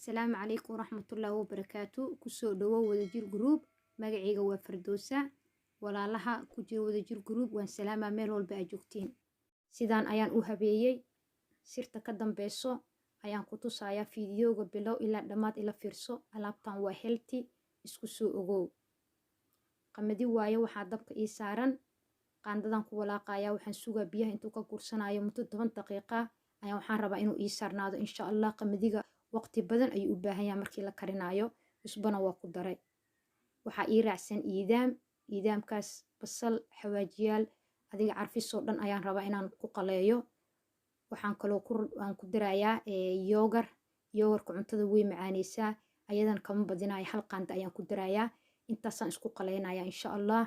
السلام عليكم ورحمة الله وبركاته. كسو دو ودجير جروب مقعيقا وفردوسا ولا لها كجير ودجير جروب وان سلامة ميل والبأجوكتين سيدان أيان أوهبيي سيرتا كدن بيسو أيان كتوسايا فيديوغا بلو إلا دمات إلا فيرسو ألابتان وهيلتي اسكسو أغو قمدي وايا waxaa dabka ii saaran qaandadan ku walaaqaya waxaan sugaa biyaha intuu ka gursanayo muddo 10 daqiiqo ayaan waxaan rabaa inuu ii saarnaado insha Allah qamadiga waqti badan ayuu u baahan yahay markii la karinayo cusbana waa ku daray waxaa ii raacsan iidaamkaas basal xawaajiyaal adiga carfisoo dhan ayaan rabaa inaan ku qaleeyo waxaan kaloo ku darayaa yoogarka cuntada way macaaneysaa ayadan kama badinayo hal qaanda ayaan ku darayaa intaasaan isku qaleynayaa insha Allah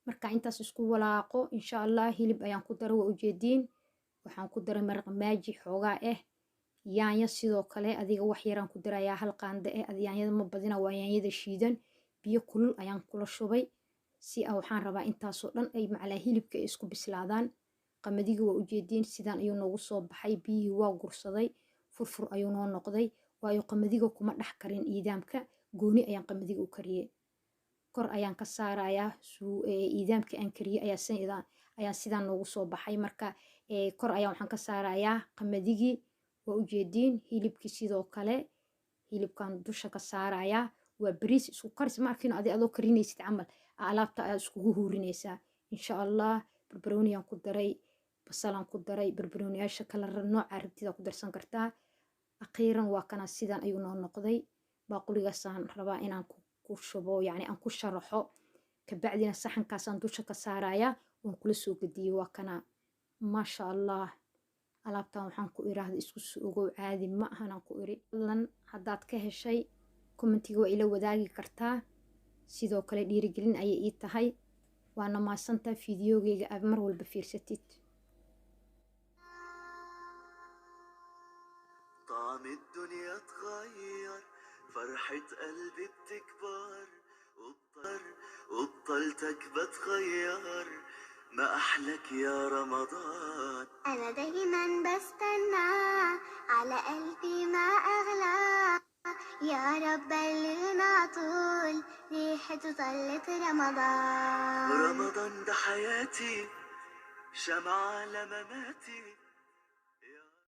marka intaas isku walaaqo insha Allah hilib ayaan ku daray waa ujeediin waxaan ku daray maraq maaji xoogaa yaanyo sidoo kale adiga wax yaraan ku darayaa hal qaanda yaanyada ma badina waa yaanyada shiidan biyo kulul ayaan kula shubay si waxaan rabaa intaasoo dhan ay macalaa hilibka isku bislaadaan qamadiga waa ujeediin sidaan ayuu noogu soo baxay biyihii waa gursaday furfur ayuu noo noqday waayo qamadiga kuma dhex karin iidaamka gooni ayaan qamadiga u kariyey kor ayaan ka saarayaa iidaamka aan kariyey ayaa sidaan noogu soo baxay marka kor ayaan waxaan ka saarayaa qamadigi waa ujeediin hilibkii sidoo kale hilibkan dusha ka saarayaa waa bariis isku karis ma arkin adoo karinaysid camal alaabta aad iskugu huurinaysaa insha Allah barbarooniyaan ku daray basalaan ku daray barbarooniyaasha kala nooca rabtida ku darsan kartaa akhiiran waa kana sidaan ayuu noo noqday baaquligaasaan rabaa inaan ku shubo yani aan ku sharaxo kabacdina saxankaasaan dusha ka saarayaa waan kula soo gadiyey waa kana maasha Allah alaabtan waxaan ku iraahday isku ogow caadi ma ahan ku iri lan haddaad ka heshay commentiga waa ila wadaagi kartaa sidoo kale dhiirigelin ayay ii tahay waana maasanta fiidiyogeyga aad mar walba fiirsatid طعم الدنيا اتغير فرحة قلبي بتكبر وبطلتك بتغير ما أحلك يا رمضان أنا دايما بستنى على قلبي ما أغلى يا رب بلغنا طول ريحته طلت رمضان رمضان ده حياتي شمعة لمماتي